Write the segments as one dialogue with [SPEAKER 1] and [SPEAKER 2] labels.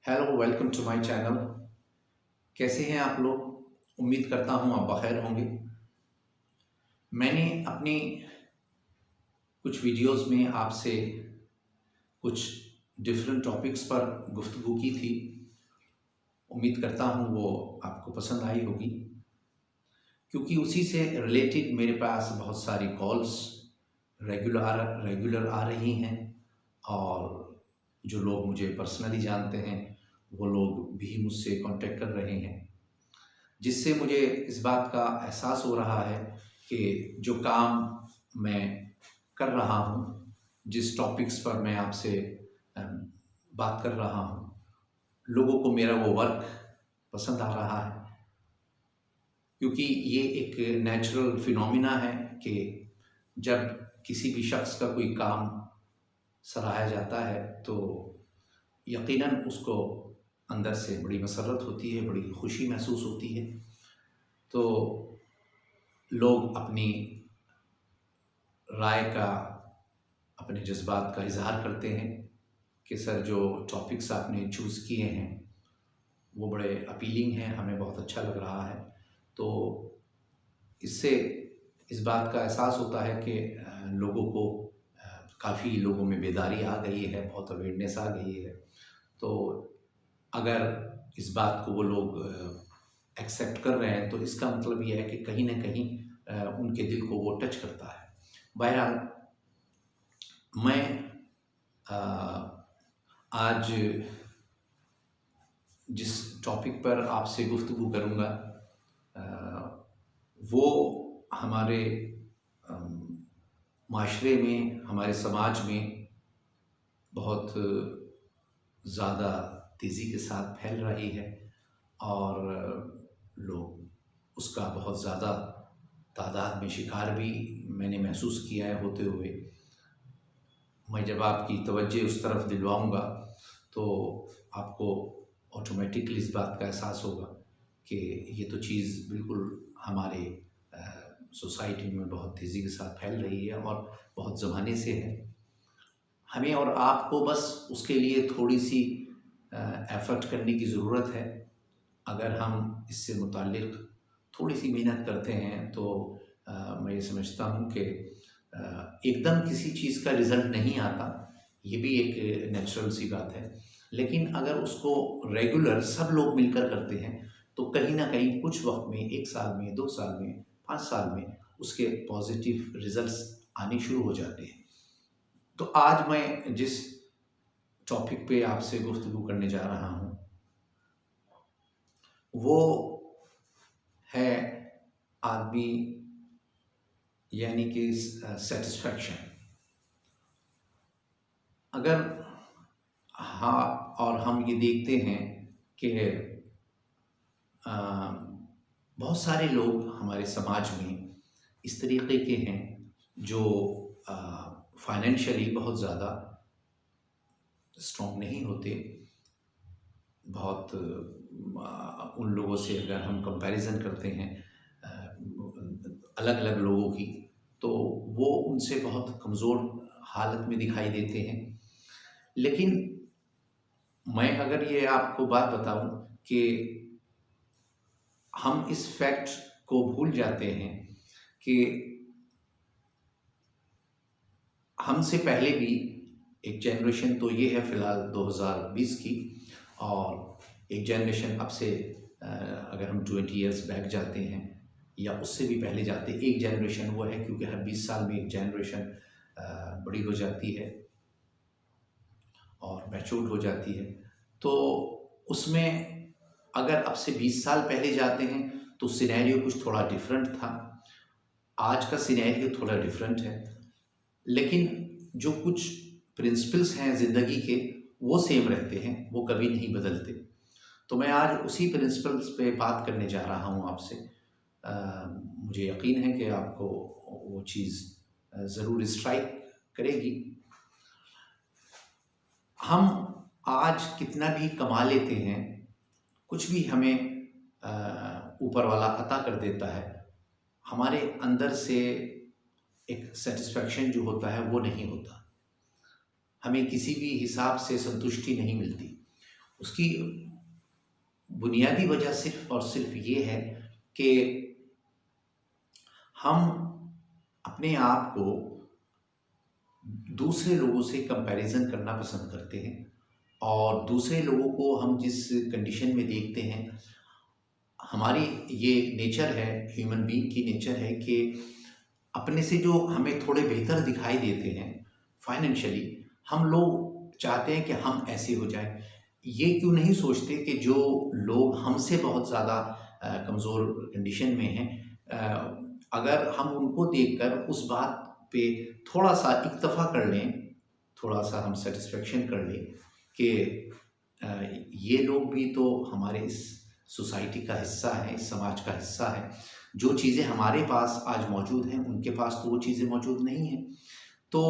[SPEAKER 1] Hello, welcome to my channel. कैसे हैं आप लोग? उम्मीद करता हूँ आप बखैर होंगे। मैंने अपनी कुछ वीडियोस में आपसे कुछ डिफरेंट टॉपिक्स पर गुफ्तगू की थी। उम्मीद करता हूँ वो आपको पसंद आई होगी, क्योंकि उसी से रिलेटेड मेरे पास बहुत सारी कॉल्स रेगुलर आ रही हैं। और जो लोग मुझे पर्सनली जानते हैं वो लोग भी मुझसे कांटेक्ट कर रहे हैं, जिससे मुझे इस बात का एहसास हो रहा है कि जो काम मैं कर रहा हूँ, जिस टॉपिक्स पर मैं आपसे बात कर रहा हूँ, लोगों को मेरा वो वर्क पसंद आ रहा है। क्योंकि ये एक नेचुरल फिनोमिना है कि जब किसी भी शख्स का कोई काम सराहा जाता है तो यकीनन उसको अंदर से बड़ी मसरत होती है, बड़ी खुशी महसूस होती है। तो लोग अपनी राय का, अपने जज्बात का इजहार करते हैं कि सर जो टॉपिक्स आपने चूज़ किए हैं वो बड़े अपीलिंग हैं, हमें बहुत अच्छा लग रहा है। तो इससे इस बात का एहसास होता है कि लोगों को काफ़ी लोगों में बेदारी आ गई है, बहुत अवेयरनेस आ गई है। तो अगर इस बात को वो लोग एक्सेप्ट कर रहे हैं तो इसका मतलब ये है कि कहीं ना कहीं उनके दिल को वो टच करता है। बहरहाल, मैं आज जिस टॉपिक पर आपसे गुफ्तगू करूँगा वो हमारे माशरे में, हमारे समाज में बहुत ज़्यादा तेज़ी के साथ फैल रही है और लोग उसका बहुत ज़्यादा तादाद में शिकार भी मैंने महसूस किया है होते हुए। मैं जब आपकी तवज्जो उस तरफ दिलवाऊंगा तो आपको ऑटोमेटिकली इस बात का एहसास होगा कि ये तो चीज़ बिल्कुल हमारे सोसाइटी में बहुत तेज़ी के साथ फैल रही है और बहुत ज़माने से है। हमें और आपको बस उसके लिए थोड़ी सी एफ़र्ट करने की ज़रूरत है। अगर हम इससे मुताल्लिक़ थोड़ी सी मेहनत करते हैं तो मैं ये समझता हूँ कि एकदम किसी चीज़ का रिज़ल्ट नहीं आता, ये भी एक नेचुरल सी बात है। लेकिन अगर उसको रेगुलर सब लोग मिलकर करते हैं तो कहीं ना कहीं कुछ वक्त में, 1 साल में, 2 साल में, 5 साल में उसके पॉजिटिव रिज़ल्ट्स आने शुरू हो जाते हैं। तो आज मैं जिस टॉपिक पे आपसे गुफ्तगू करने जा रहा हूँ वो है आदमी, यानी कि सेटिस्फैक्शन। अगर हाँ, और हम ये देखते हैं कि बहुत सारे लोग हमारे समाज में इस तरीके के हैं जो फाइनेंशियली बहुत ज़्यादा स्ट्रॉन्ग नहीं होते। बहुत उन लोगों से अगर हम कंपैरिजन करते हैं अलग अलग लोगों की, तो वो उनसे बहुत कमज़ोर हालत में दिखाई देते हैं। लेकिन मैं अगर ये आपको बात बताऊं कि हम इस फैक्ट को भूल जाते हैं कि हमसे पहले भी एक जनरेशन तो ये है फ़िलहाल 2020 की, और एक जनरेशन अब से अगर हम 20 इयर्स बैक जाते हैं या उससे भी पहले जाते, एक जनरेशन वो है, क्योंकि हर 20 साल में एक जनरेशन बड़ी हो जाती है और मैच्योर हो जाती है। तो उसमें अगर अब से 20 साल पहले जाते हैं तो सिनेरियो कुछ थोड़ा डिफरेंट था, आज का सिनेरियो थोड़ा डिफरेंट है। लेकिन जो कुछ प्रिंसिपल्स हैं ज़िंदगी के वो सेम रहते हैं, वो कभी नहीं बदलते। तो मैं आज उसी प्रिंसिपल्स पे बात करने जा रहा हूँ आपसे। मुझे यकीन है कि आपको वो चीज़ ज़रूर स्ट्राइक करेगी। हम आज कितना भी कमा लेते हैं, कुछ भी हमें ऊपर वाला अता कर देता है, हमारे अंदर से एक सेटिस्फैक्शन जो होता है वो नहीं होता, हमें किसी भी हिसाब से संतुष्टि नहीं मिलती। उसकी बुनियादी वजह सिर्फ और सिर्फ ये है कि हम अपने आप को दूसरे लोगों से कंपैरिजन करना पसंद करते हैं, और दूसरे लोगों को हम जिस कंडीशन में देखते हैं, हमारी ये नेचर है, ह्यूमन बीइंग की नेचर है कि अपने से जो हमें थोड़े बेहतर दिखाई देते हैं फाइनेंशियली, हम लोग चाहते हैं कि हम ऐसे हो जाएं। ये क्यों नहीं सोचते कि जो लोग हमसे बहुत ज़्यादा कमज़ोर कंडीशन में हैं, अगर हम उनको देखकर उस बात पे थोड़ा सा इक्तफ़ा कर लें, थोड़ा सा हम सेटिस्फेक्शन कर लें कि ये लोग भी तो हमारे इस सोसाइटी का हिस्सा है, इस समाज का हिस्सा है। जो चीज़ें हमारे पास आज मौजूद हैं उनके पास तो वो चीज़ें मौजूद नहीं हैं। तो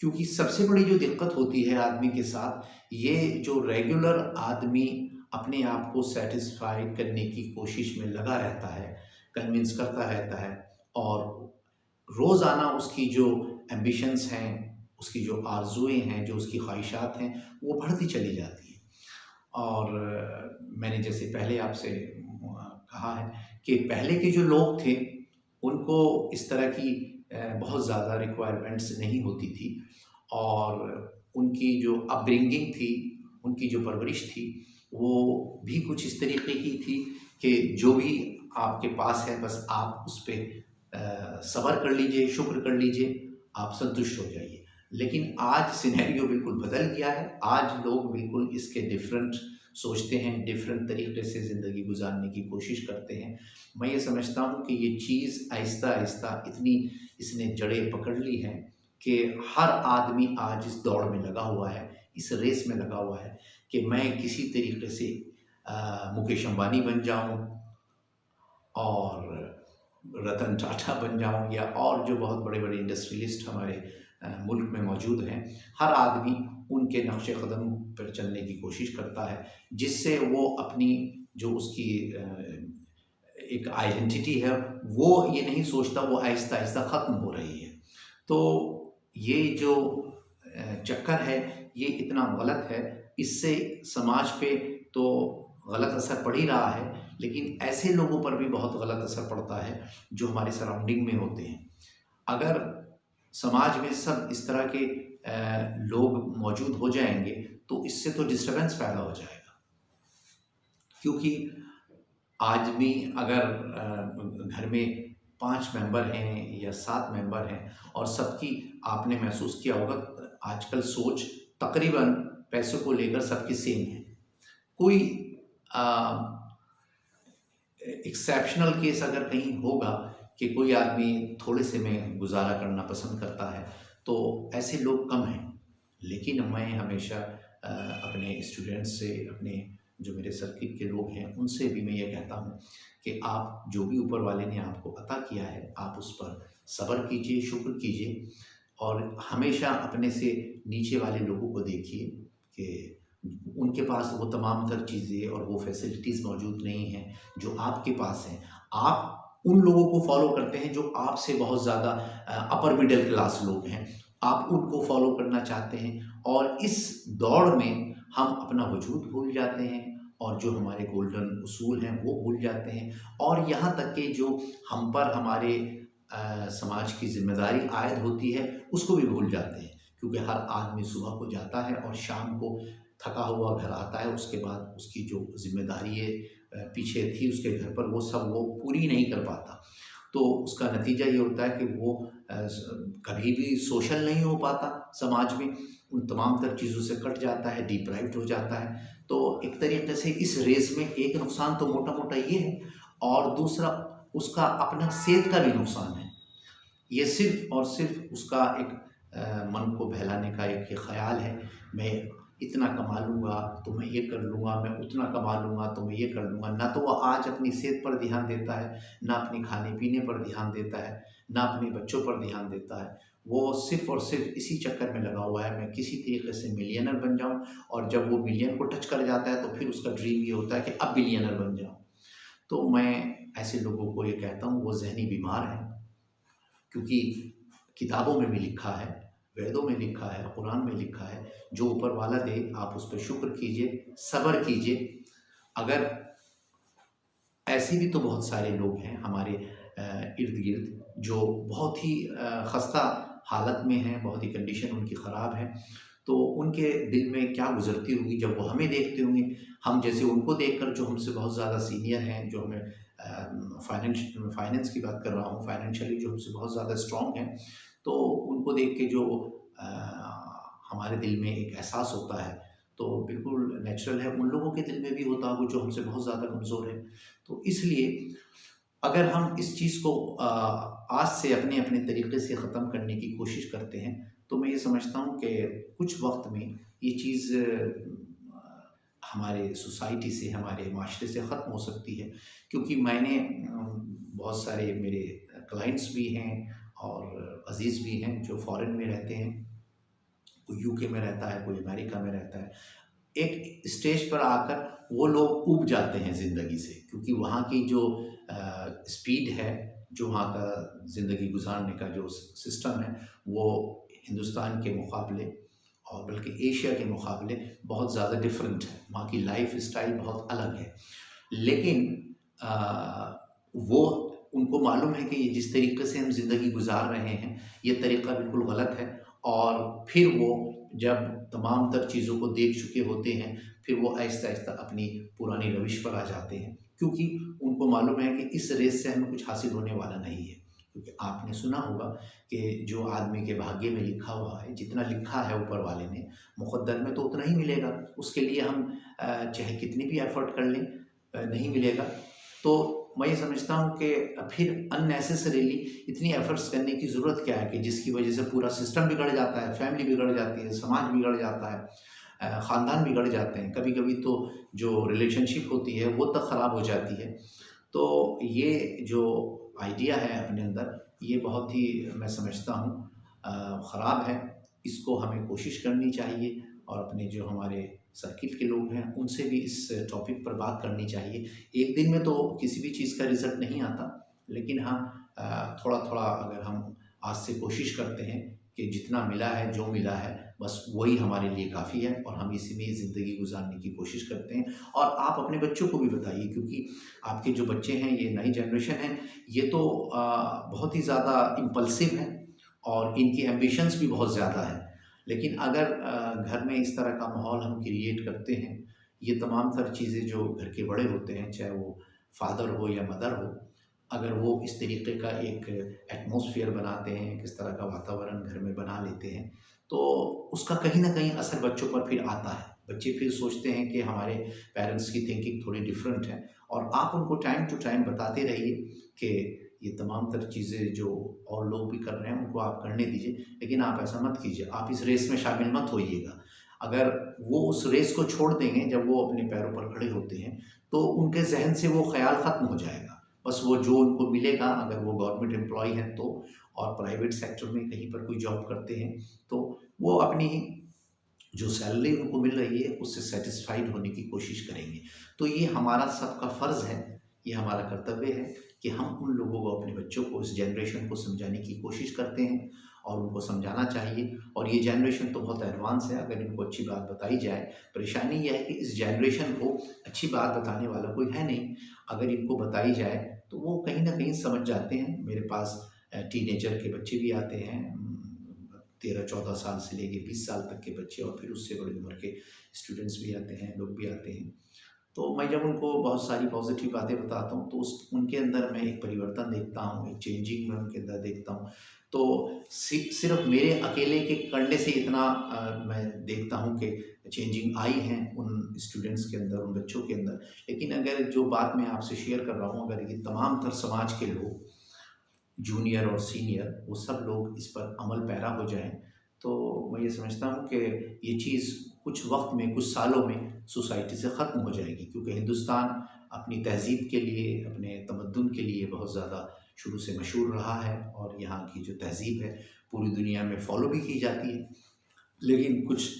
[SPEAKER 1] क्योंकि सबसे बड़ी जो दिक्कत होती है आदमी के साथ, ये जो रेगुलर आदमी अपने आप को सेटिस्फाई करने की कोशिश में लगा रहता है, कन्विंस करता रहता है, और रोज़ाना उसकी जो एम्बिशंस हैं, उसकी जो आरज़ुएँ हैं, जो उसकी ख्वाहिशात हैं, वो बढ़ती चली जाती हैं। और मैंने जैसे पहले आपसे कहा है कि पहले के जो लोग थे उनको इस तरह की बहुत ज़्यादा रिक्वायरमेंट्स नहीं होती थी, और उनकी जो अपब्रिंगिंग थी, उनकी जो परवरिश थी, वो भी कुछ इस तरीके की थी कि जो भी आपके पास है बस आप उस पर सब्र कर लीजिए, शुक्र कर लीजिए, आप संतुष्ट हो जाइए। लेकिन आज सिनेरियो बिल्कुल बदल गया है। आज लोग बिल्कुल इसके डिफरेंट सोचते हैं, डिफरेंट तरीके से ज़िंदगी गुजारने की कोशिश करते हैं। मैं ये समझता हूँ कि ये चीज़ आहिस्ता आहिस्ता इतनी इसने जड़ें पकड़ ली हैं कि हर आदमी आज इस दौड़ में लगा हुआ है, इस रेस में लगा हुआ है कि मैं किसी तरीके से मुकेश अंबानी बन जाऊँ और रतन टाटा बन जाऊँ, या और जो बहुत बड़े बड़े इंडस्ट्रियलिस्ट हमारे मुल्क में मौजूद हैं। हर आदमी उनके नक्शे कदम पर चलने की कोशिश करता है, जिससे वो अपनी जो उसकी एक आइडेंटिटी है वो ये नहीं सोचता, वो आहिस्ता आहिस्ता ख़त्म हो रही है। तो ये जो चक्कर है ये इतना गलत है, इससे समाज पे तो गलत असर पड़ ही रहा है, लेकिन ऐसे लोगों पर भी बहुत गलत असर पड़ता है जो हमारे सराउंडिंग में होते हैं। अगर समाज में सब इस तरह के लोग मौजूद हो जाएंगे तो इससे तो डिस्टर्बेंस पैदा हो जाएगा, क्योंकि आज भी अगर घर में 5 मेंबर हैं या 7 मेंबर हैं और सबकी, आपने महसूस किया होगा आजकल सोच तकरीबन पैसों को लेकर सबकी सेम है। कोई एक्सेप्शनल केस अगर कहीं होगा कि कोई आदमी थोड़े से में गुजारा करना पसंद करता है, तो ऐसे लोग कम हैं। लेकिन मैं हमेशा अपने स्टूडेंट्स से, अपने जो मेरे सर्किट के लोग हैं, उनसे भी मैं ये कहता हूँ कि आप जो भी ऊपर वाले ने आपको अता किया है, आप उस पर सब्र कीजिए, शुक्र कीजिए, और हमेशा अपने से नीचे वाले लोगों को देखिए कि उनके पास वो तमाम तर चीज़ें और वो फैसिलिटीज़ मौजूद नहीं हैं जो आपके पास हैं। आप उन लोगों को फॉलो करते हैं जो आपसे बहुत ज़्यादा अपर मिडिल क्लास लोग हैं, आप उनको फॉलो करना चाहते हैं, और इस दौड़ में हम अपना वजूद भूल जाते हैं और जो हमारे गोल्डन उसूल हैं वो भूल जाते हैं, और यहाँ तक कि जो हम पर हमारे समाज की जिम्मेदारी आयद होती है उसको भी भूल जाते हैं। क्योंकि हर आदमी सुबह को जाता है और शाम को थका हुआ घर आता है, उसके बाद उसकी जो जिम्मेदारी पीछे थी उसके घर पर, वो सब वो पूरी नहीं कर पाता। तो उसका नतीजा ये होता है कि वो कभी भी सोशल नहीं हो पाता समाज में, उन तमाम तर चीज़ों से कट जाता है, डिप्राइव्ड हो जाता है। तो एक तरीके से इस रेस में एक नुकसान तो मोटा मोटा ये है, और दूसरा उसका अपना सेहत का भी नुकसान है। ये सिर्फ और सिर्फ उसका एक मन को बहलाने का एक ख्याल है, मैं इतना कमा लूँगा तो मैं ये कर लूँगा, मैं उतना कमा लूँगा तो मैं ये कर लूँगा। ना तो वो आज अपनी सेहत पर ध्यान देता है, ना अपने खाने पीने पर ध्यान देता है, ना अपने बच्चों पर ध्यान देता है। वो सिर्फ और सिर्फ इसी चक्कर में लगा हुआ है, मैं किसी तरीके से मिलियनर बन जाऊँ, और जब वो मिलियन को टच कर जाता है तो फिर उसका ड्रीम ये होता है कि अब बिलियनर बन जाऊँ। तो मैं ऐसे लोगों को ये कहता हूँ वो ज़हनी बीमार हैं, क्योंकि किताबों में भी लिखा है वेदों में लिखा है, कुरान में लिखा है, जो ऊपर वाला दे आप उस पर शुक्र कीजिए, सब्र कीजिए। अगर ऐसे भी तो बहुत सारे लोग हैं हमारे इर्द गिर्द जो बहुत ही खस्ता हालत में हैं, बहुत ही कंडीशन उनकी ख़राब है, तो उनके दिल में क्या गुजरती होगी जब वो हमें देखते होंगे। हम जैसे उनको देखकर जो हमसे बहुत ज़्यादा सीनियर हैं, जो हमें फाइनेंस की बात कर रहा हूँ, फाइनेंशियली जो हमसे बहुत ज़्यादा स्ट्रॉन्ग हैं, तो उनको देख के जो अ, हमारे दिल में एक एहसास होता है, तो बिल्कुल नेचुरल है उन लोगों के दिल में भी होता होगा जो हमसे बहुत ज़्यादा कमज़ोर है। तो इसलिए अगर हम इस चीज़ को आज से अपने अपने तरीके से ख़त्म करने की कोशिश करते हैं, तो मैं ये समझता हूँ कि कुछ वक्त में ये चीज़ हमारे सोसाइटी से, हमारे माशरे से ख़त्म हो सकती है। क्योंकि मैंने बहुत सारे मेरे क्लाइंट्स भी हैं और अज़ीज़ भी हैं जो फ़ॉरेन में रहते हैं, कोई यूके में रहता है, कोई अमेरिका में रहता है। एक स्टेज पर आकर वो लोग ऊब जाते हैं ज़िंदगी से, क्योंकि वहाँ की जो स्पीड है, जो वहाँ का ज़िंदगी गुजारने का जो सिस्टम है, वो हिंदुस्तान के मुकाबले और बल्कि एशिया के मुकाबले बहुत ज़्यादा डिफरेंट है। वहाँ की लाइफ स्टाइल बहुत अलग है। लेकिन वो उनको मालूम है कि ये जिस तरीके से हम ज़िंदगी गुजार रहे हैं, ये तरीक़ा बिल्कुल गलत है। और फिर वो जब तमाम तर चीज़ों को देख चुके होते हैं, फिर वो आहिस्ता-आहिस्ता अपनी पुरानी रविश पर आ जाते हैं, क्योंकि उनको मालूम है कि इस रेस से हमें कुछ हासिल होने वाला नहीं है। क्योंकि आपने सुना होगा कि जो आदमी के भाग्य में लिखा हुआ है, जितना लिखा है ऊपर वाले ने, मुक़द्दर में तो उतना ही मिलेगा। उसके लिए हम चाहे कितनी भी एफ़र्ट कर लें, नहीं मिलेगा। तो मैं ये समझता हूँ कि फिर अननेसेसरीली इतनी एफ़र्ट्स करने की ज़रूरत क्या है कि जिसकी वजह से पूरा सिस्टम बिगड़ जाता है, फैमिली बिगड़ जाती है, समाज बिगड़ जाता है, ख़ानदान बिगड़ जाते हैं। कभी-कभी तो जो रिलेशनशिप होती है वो तक ख़राब हो जाती है। तो ये जो आइडिया है अपने अंदर, ये बहुत ही मैं समझता हूँ ख़राब है। इसको हमें कोशिश करनी चाहिए और अपने जो हमारे सर्किल के लोग हैं उनसे भी इस टॉपिक पर बात करनी चाहिए। एक दिन में तो किसी भी चीज़ का रिज़ल्ट नहीं आता, लेकिन हाँ थोड़ा-थोड़ा अगर हम आज से कोशिश करते हैं कि जितना मिला है, जो मिला है, बस वही हमारे लिए काफ़ी है और हम इसी में ज़िंदगी गुज़ारने की कोशिश करते हैं। और आप अपने बच्चों को भी बताइए, क्योंकि आपके जो बच्चे हैं, ये नई जनरेशन है, ये तो बहुत ही ज़्यादा इम्पल्सिव हैं और इनकी एम्बिशंस भी बहुत ज़्यादा है। लेकिन अगर घर में इस तरह का माहौल हम क्रिएट करते हैं, ये तमाम तर चीज़ें जो घर के बड़े होते हैं, चाहे वो फादर हो या मदर हो, अगर वो इस तरीके का एक एटमॉस्फेयर बनाते हैं, किस तरह का वातावरण घर में बना लेते हैं, तो उसका कहीं न कहीं असर बच्चों पर फिर आता है। बच्चे फिर सोचते हैं कि हमारे पेरेंट्स की थिंकिंग थोड़ी डिफरेंट है, और आप उनको टाइम टू टाइम बताते रहिए कि ये तमाम तर चीज़ें जो और लोग भी कर रहे हैं उनको आप करने दीजिए, लेकिन आप ऐसा मत कीजिए, आप इस रेस में शामिल मत होइएगा। अगर वो उस रेस को छोड़ देंगे जब वो अपने पैरों पर खड़े होते हैं, तो उनके ज़हन से वो ख़्याल ख़त्म हो जाएगा। बस वो जो उनको मिलेगा, अगर वो गवर्नमेंट एम्प्लॉयी हैं तो, और प्राइवेट सेक्टर में कहीं पर कोई जॉब करते हैं, तो वो अपनी जो सैलरी उनको मिल रही है उससे सैटिस्फाइड होने की कोशिश करेंगे। तो ये हमारा सबका फ़र्ज़ है, ये हमारा कर्तव्य है कि हम उन लोगों को, अपने बच्चों को, इस जनरेशन को समझाने की कोशिश करते हैं और उनको समझाना चाहिए। और ये जनरेशन तो बहुत एडवांस है, अगर इनको अच्छी बात बताई जाए। परेशानी ये है कि इस जनरेशन को अच्छी बात बताने वाला कोई है नहीं। अगर इनको बताई जाए तो वो कहीं न कहीं समझ जाते हैं। मेरे पास टीनेजर के बच्चे भी आते हैं, 13-14 साल से लेके 20 साल तक के बच्चे, और फिर उससे बड़ी उम्र के स्टूडेंट्स भी आते हैं, लोग भी आते हैं। तो मैं जब उनको बहुत सारी पॉजिटिव बातें बताता हूँ, तो उनके अंदर मैं एक परिवर्तन देखता हूँ, एक चेंजिंग मैं उनके अंदर देखता हूँ। तो सिर्फ मेरे अकेले के करने से इतना मैं देखता हूँ कि चेंजिंग आई है उन स्टूडेंट्स के अंदर, उन बच्चों के अंदर। लेकिन अगर जो बात मैं आपसे शेयर कर रहा हूँ, अगर ये तमाम तर समाज के लोग, जूनियर और सीनियर, वो सब लोग इस पर अमल पैरा हो जाएं, तो मैं ये समझता हूँ कि ये चीज़ कुछ वक्त में, कुछ सालों में सोसाइटी से ख़त्म हो जाएगी। क्योंकि हिंदुस्तान अपनी तहज़ीब के लिए, अपने तमद्दुन के लिए बहुत ज़्यादा शुरू से मशहूर रहा है, और यहाँ की जो तहज़ीब है पूरी दुनिया में फ़ॉलो भी की जाती है। लेकिन कुछ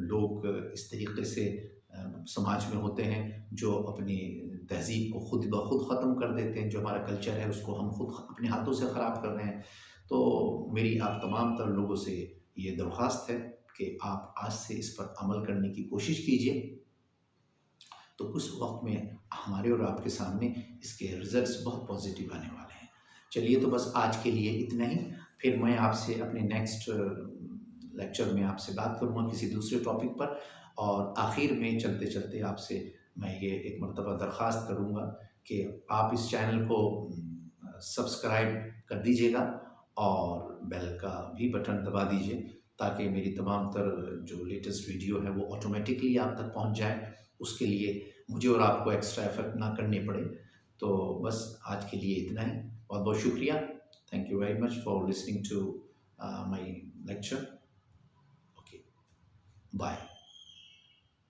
[SPEAKER 1] लोग इस तरीके से समाज में होते हैं जो अपनी तहज़ीब को खुद ब खुद ख़त्म कर देते हैं। जो हमारा कल्चर है उसको हम खुद अपने हाथों से ख़राब कर रहे हैं। तो मेरी आप तमाम तर लोगों से ये दरख्वास्त है कि आप आज से इस पर अमल करने की कोशिश कीजिए, तो उस वक्त में हमारे और आपके सामने इसके रिजल्ट्स बहुत पॉजिटिव आने वाले हैं। चलिए, तो बस आज के लिए इतना ही। फिर मैं आपसे अपने नेक्स्ट लेक्चर में आपसे बात करूँगा किसी दूसरे टॉपिक पर। और आखिर में चलते चलते आपसे मैं ये एक मरतबा दरख्वास्त करूँगा कि आप इस चैनल को सब्सक्राइब कर दीजिएगा और बेल का भी बटन दबा दीजिए, ताकि मेरी तमाम तर जो लेटेस्ट वीडियो है वो ऑटोमेटिकली आप तक पहुंच जाए। उसके लिए मुझे और आपको एक्स्ट्रा एफर्ट ना करने पड़े। तो बस आज के लिए इतना ही। बहुत बहुत शुक्रिया। Thank you very much for listening to my lecture. Okay, bye.